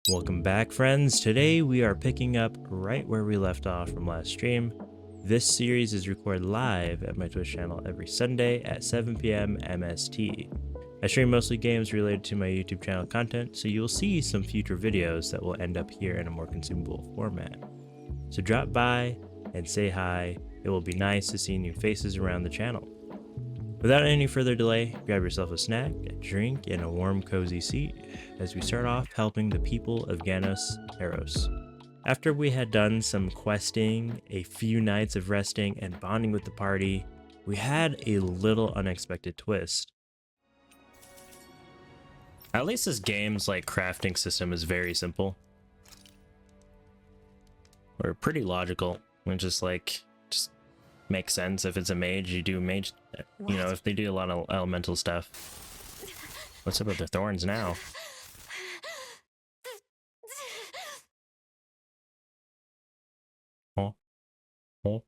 Welcome back, friends. Today we are picking up right where we left off from last stream. This series is recorded live at my Twitch channel every Sunday at 7 p.m. MST. I stream mostly games related to my YouTube channel content, so you'll see some future videos that will end up here in a more consumable format. So drop by and say hi. It will be nice to see new faces around the channel. Without any further delay, grab yourself a snack, a drink, and a warm, cozy seat as we start off helping the people of Ganos Eros. After we had done some questing, a few nights of resting, and bonding with the party, we had a little unexpected twist. At least this game's crafting system is very simple. Or pretty logical. And just makes sense. If it's a mage, you do mage, you know, if they do a lot of elemental stuff. What's up with the thorns now? Oh. Oh.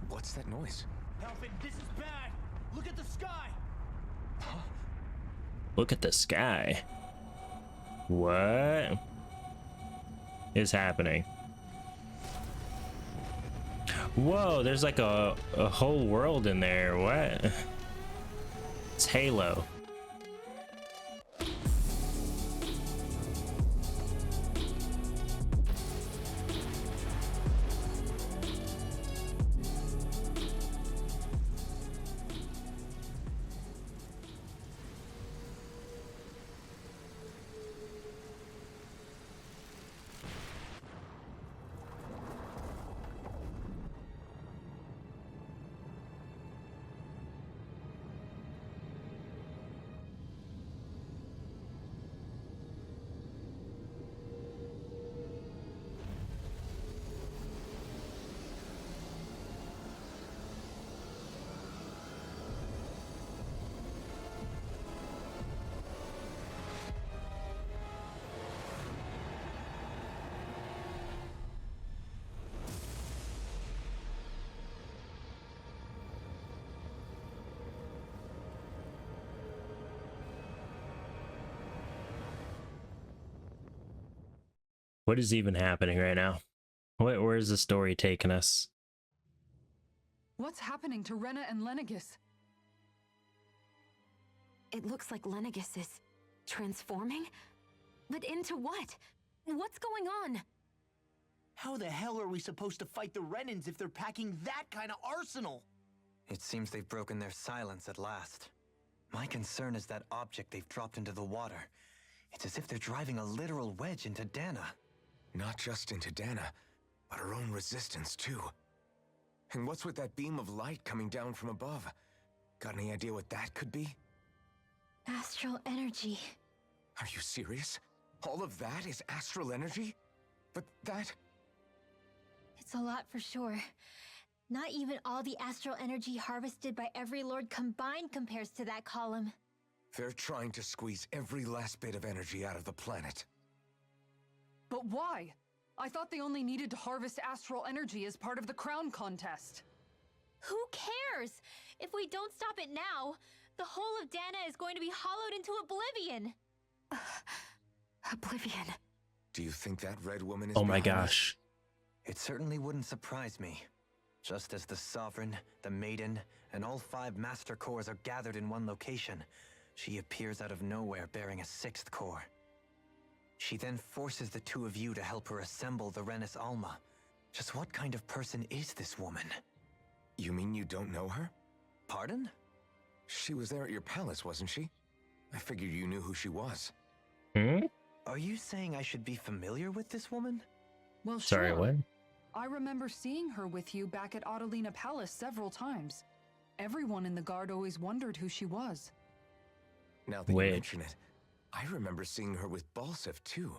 What's that noise? Helpin', this is bad! Look at the sky! Huh? Look at the sky. What is happening? Whoa, there's like a whole world in there. What? It's Halo. What is even happening right now? Where is the story taking us? What's happening to Rena and Lenegis? It looks like Lenegis is transforming? But into what? What's going on? How the hell are we supposed to fight the Renans if they're packing that kind of arsenal? It seems they've broken their silence at last. My concern is that object they've dropped into the water. It's as if they're driving a literal wedge into Dana. Not just into Dana, but her own resistance too. And what's with that beam of light coming down from above? Got any idea what that could be? Astral energy. Are you serious? All of that is astral energy? But that... It's a lot for sure. Not even all the astral energy harvested by every lord combined compares to that column. They're trying to squeeze every last bit of energy out of the planet. But why? I thought they only needed to harvest astral energy as part of the crown contest. Who cares? If we don't stop it now, the whole of Dana is going to be hollowed into oblivion. Oblivion. Do you think that red woman is Oh my behind gosh. It certainly wouldn't surprise me. Just as the Sovereign, the Maiden, and all 5 Master Cores are gathered in one location, she appears out of nowhere bearing a 6th core. She then forces the 2 of you to help her assemble the Renis Alma. Just what kind of person is this woman? You mean you don't know her? Pardon? She was there at your palace, wasn't she? I figured you knew who she was. Hmm? Are you saying I should be familiar with this woman? Well, Sorry, sure. what? I remember seeing her with you back at Adelina Palace several times. Everyone in the guard always wondered who she was. Now that Wait. you mention it, I remember seeing her with Balsef too.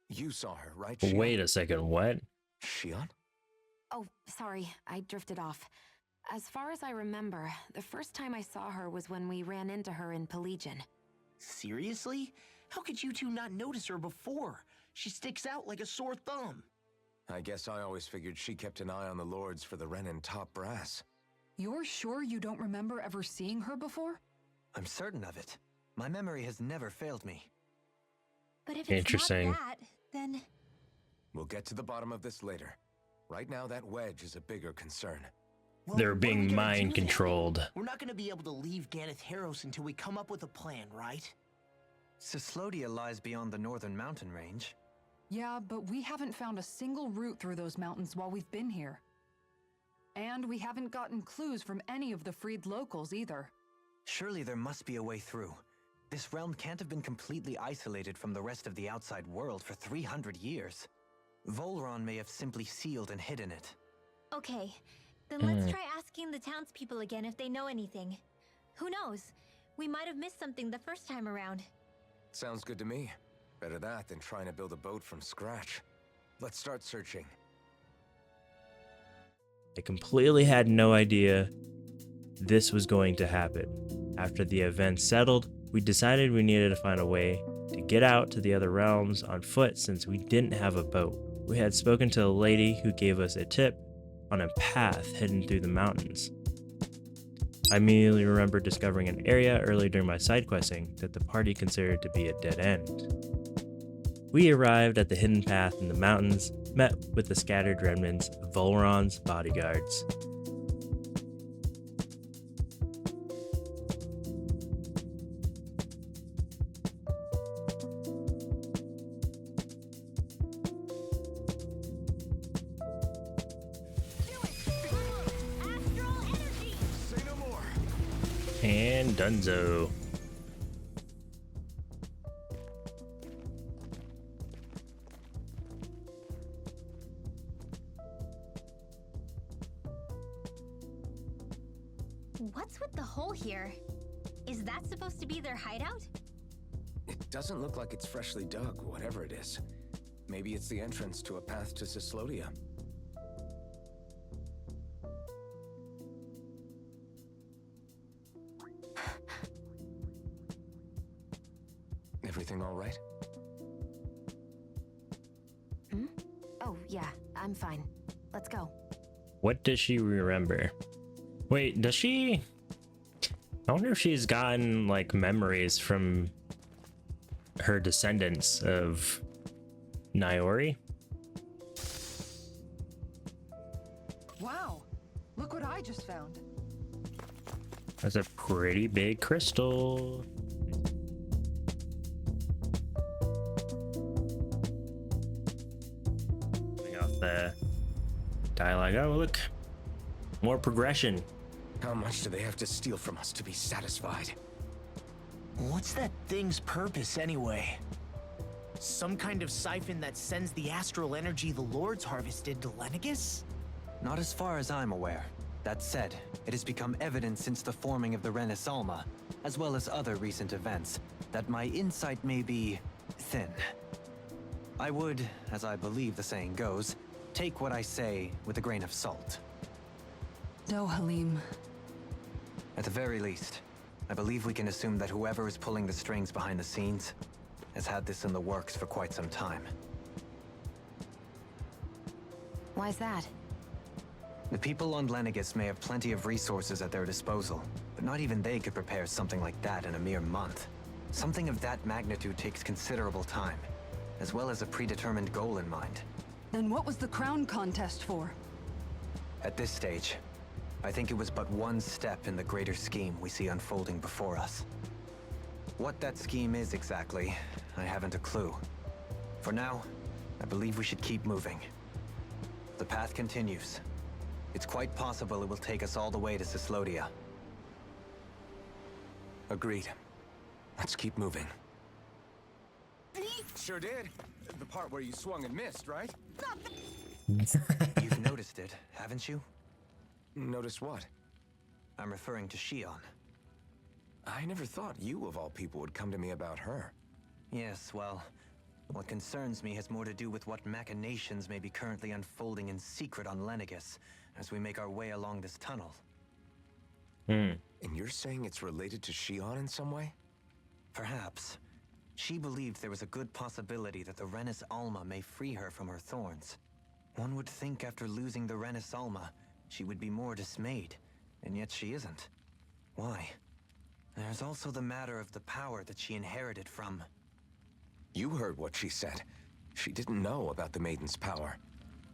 You saw her, right? Wait a second, what? Shion? Oh, sorry, I drifted off. As far as I remember, the first time I saw her was when we ran into her in Pelagian. Seriously? How could you two not notice her before? She sticks out like a sore thumb. I guess I always figured she kept an eye on the lords for the Renin top brass. You're sure you don't remember ever seeing her before? I'm certain of it. My memory has never failed me. But if it's Interesting. not that, then We'll get to the bottom of this later. Right now, that wedge is a bigger concern. Well, They're what are we being gonna do mind then? controlled. We're not gonna be able to leave Ganeth Harros until we come up with a plan, right? Cyslodia lies beyond the northern mountain range. Yeah, but we haven't found a single route through those mountains while we've been here. And we haven't gotten clues from any of the freed locals either. Surely there must be a way through. This realm can't have been completely isolated from the rest of the outside world for 300 years. Volron may have simply sealed and hidden it. okay. Then let's try asking the townspeople again if they know anything. Who knows? We might have missed something the first time around. Sounds good to me. Better that than trying to build a boat from scratch. Let's start searching. I completely had no idea this was going to happen. After the event settled, we decided we needed to find a way to get out to the other realms on foot since we didn't have a boat. We had spoken to a lady who gave us a tip on a path hidden through the mountains. I immediately remember discovering an area early during my side questing that the party considered to be a dead end. We arrived at the hidden path in the mountains, met with the scattered remnants of Volron's bodyguards. Astral energy! Say no more! And Dunzo. What's with the hole here? Is that supposed to be their hideout? It doesn't look like it's freshly dug, whatever it is. Maybe it's the entrance to a path to Cyslodia. Everything all right? Oh, yeah, I'm fine. Let's go. What does she remember? Wait, does she? I wonder if she's gotten like memories from her descendants of Niori. Wow, look what I just found. That's a pretty big crystal. Coming off the dialogue. Oh, look. More progression. How much do they have to steal from us to be satisfied? What's that thing's purpose anyway? Some kind of siphon that sends the astral energy the lords harvested to Lenegis? Not as far as I'm aware. That said, it has become evident since the forming of the Renis Alma, as well as other recent events, that my insight may be thin. I would, as I believe the saying goes, take what I say with a grain of salt. No, Halim. At the very least, I believe we can assume that whoever is pulling the strings behind the scenes has had this in the works for quite some time. Why's that? The people on Lenegis may have plenty of resources at their disposal, but not even they could prepare something like that in a mere month. Something of that magnitude takes considerable time, as well as a predetermined goal in mind. Then what was the crown contest for? At this stage, I think it was but one step in the greater scheme we see unfolding before us. What that scheme is exactly, I haven't a clue. For now, I believe we should keep moving. The path continues. It's quite possible it will take us all the way to Cyslodia. Agreed. Let's keep moving. Sure did. The part where you swung and missed, right? You've noticed it, haven't you? Notice what? I'm referring to Shion. I never thought you, of all people, would come to me about her. Yes, well, what concerns me has more to do with what machinations may be currently unfolding in secret on Lenegis as we make our way along this tunnel. And you're saying it's related to Shion in some way? Perhaps. She believed there was a good possibility that the Renis Alma may free her from her thorns. One would think after losing the Renasalma, she would be more dismayed, and yet she isn't. Why? There's also the matter of the power that she inherited from... You heard what she said. She didn't know about the Maiden's power.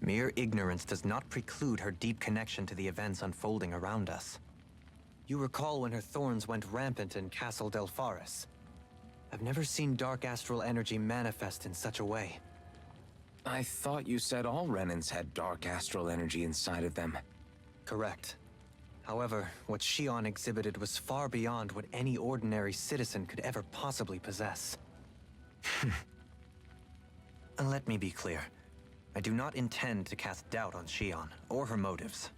Mere ignorance does not preclude her deep connection to the events unfolding around us. You recall when her thorns went rampant in Castle Delpharis. I've never seen dark astral energy manifest in such a way. I thought you said all Renans had dark astral energy inside of them. Correct. However, what Shion exhibited was far beyond what any ordinary citizen could ever possibly possess. And let me be clear. I do not intend to cast doubt on Shion, or her motives.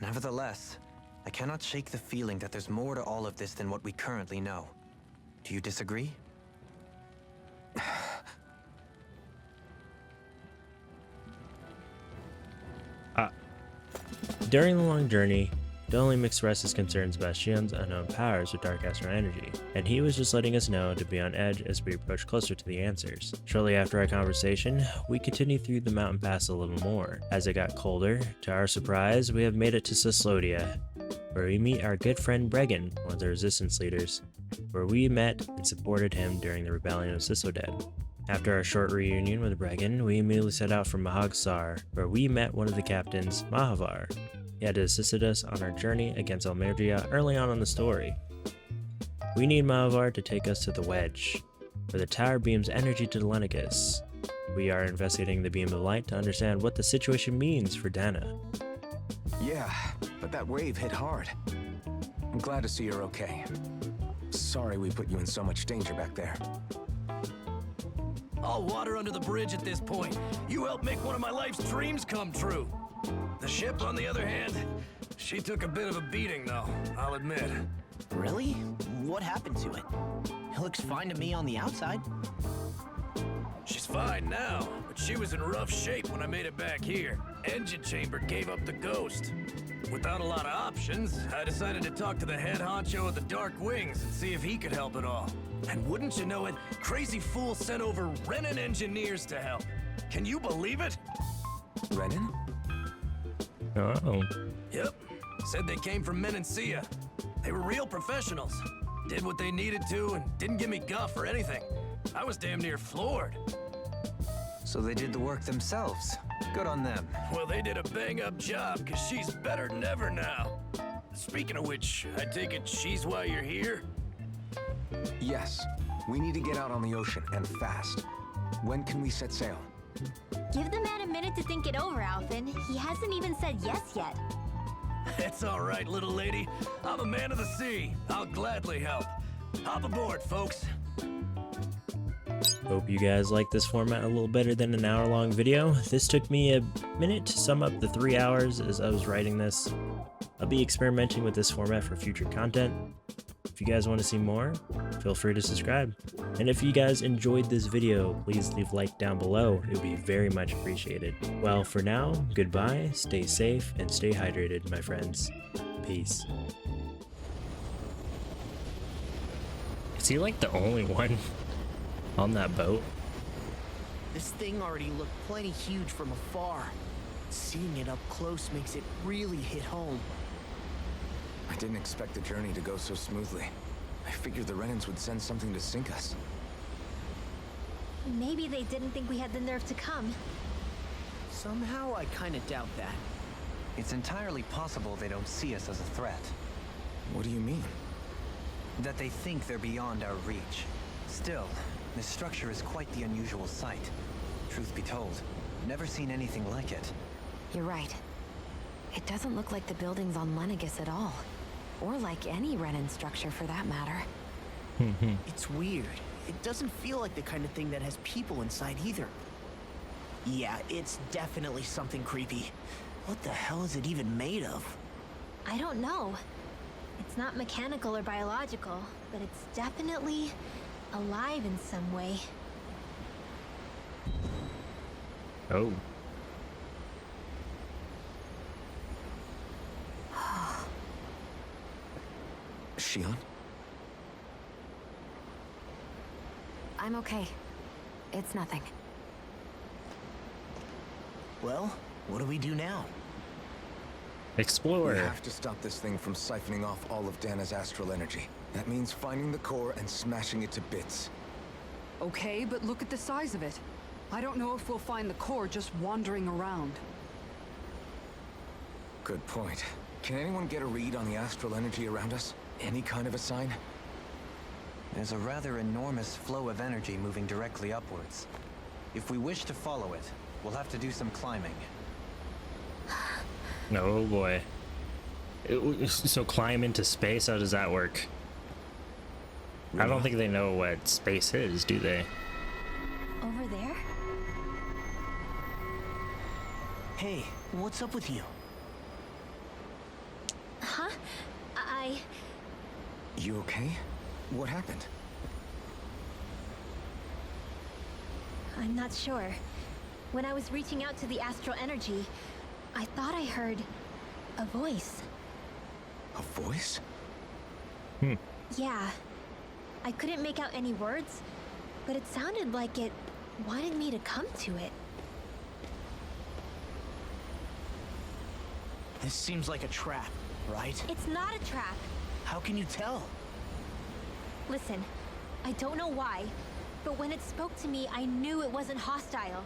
Nevertheless, I cannot shake the feeling that there's more to all of this than what we currently know. Do you disagree? During the long journey, Dolium expressed his concerns about Shion's unknown powers with dark astral energy, and he was just letting us know to be on edge as we approach closer to the answers. Shortly after our conversation, we continued through the mountain pass a little more. As it got colder, to our surprise, we have made it to Cyslodia, where we meet our good friend Bregan, one of the resistance leaders, where we met and supported him during the rebellion of Sysoded. After our short reunion with Bregan, we immediately set out for Mahagsar, where we met one of the captains, Mahavar. He had assisted us on our journey against Almergia early on in the story. We need Mahavar to take us to the Wedge, where the tower beams energy to Delenegus. We are investigating the Beam of Light to understand what the situation means for Dana. Yeah, but that wave hit hard. I'm glad to see you're okay. Sorry we put you in so much danger back there. All water under the bridge at this point. You helped make one of my life's dreams come true. The ship, on the other hand, she took a bit of a beating, though, I'll admit. Really? What happened to it? It looks fine to me on the outside. She's fine now, but she was in rough shape when I made it back here. Engine chamber gave up the ghost. Without a lot of options, I decided to talk to the head honcho of the Dark Wings and see if he could help at all. And wouldn't you know it, Crazy Fool sent over Renan engineers to help. Can you believe it? Renan? Oh. Yep. Said they came from Menancia. They were real professionals. Did what they needed to and didn't give me guff or anything. I was damn near floored. So they did the work themselves. Good on them. Well, they did a bang-up job, because she's better than ever now. Speaking of which, I take it she's why you're here? Yes. We need to get out on the ocean, and fast. When can we set sail? Give the man a minute to think it over, Alphen. He hasn't even said yes yet. It's all right, little lady. I'm a man of the sea. I'll gladly help. Hop aboard, folks. Hope you guys like this format a little better than an hour-long video. This took me a minute to sum up the 3 hours as I was writing this. I'll be experimenting with this format for future content. If you guys want to see more, feel free to subscribe. And if you guys enjoyed this video, please leave a like down below. It would be very much appreciated. Well, for now, goodbye, stay safe, and stay hydrated, my friends. Peace. Is he like the only one on that boat? This thing already looked plenty huge from afar. Seeing it up close makes it really hit home. I didn't expect the journey to go so smoothly. I figured the Renans would send something to sink us. Maybe they didn't think we had the nerve to come. Somehow I kinda doubt that. It's entirely possible they don't see us as a threat. What do you mean? That they think they're beyond our reach. Still, this structure is quite the unusual sight. Truth be told, never seen anything like it. You're right. It doesn't look like the buildings on Lenegus at all. Or like any Renan structure for that matter. It's weird. It doesn't feel like the kind of thing that has people inside either. Yeah, it's definitely something creepy. What the hell is it even made of? I don't know. It's not mechanical or biological, but it's definitely alive in some way. Oh. Shion? I'm okay. It's nothing. Well, what do we do now? Explore. We have to stop this thing from siphoning off all of Dana's astral energy. That means finding the core and smashing it to bits. Okay, but look at the size of it. I don't know if we'll find the core just wandering around. Good point. Can anyone get a read on the astral energy around us? Any kind of a sign? There's a rather enormous flow of energy moving directly upwards. If we wish to follow it, we'll have to do some climbing. Oh boy. So climb into space, how does that work? I don't think they know what space is, do they? Over there? Hey, what's up with you? Huh? You okay? What happened? I'm not sure. When I was reaching out to the astral energy, I thought I heard a voice. A voice? Yeah. I couldn't make out any words, but it sounded like it wanted me to come to it. This seems like a trap, right? It's not a trap. How can you tell? Listen, I don't know why, but when it spoke to me, I knew it wasn't hostile.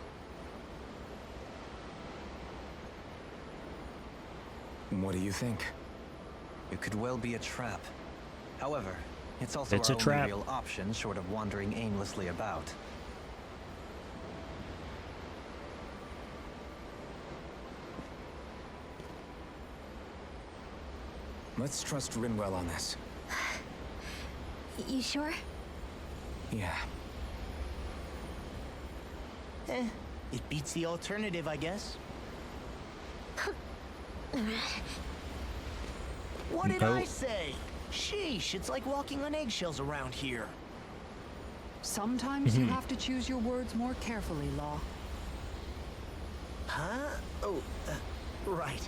What do you think? It could well be a trap. However, it's also It's our a trap. only real option short of wandering aimlessly about. Let's trust Rinwell on this. You sure? Yeah. It beats the alternative, I guess. What did I Nope. say? Sheesh, it's like walking on eggshells around here. Sometimes you have to choose your words more carefully, Law. Huh? Oh, right.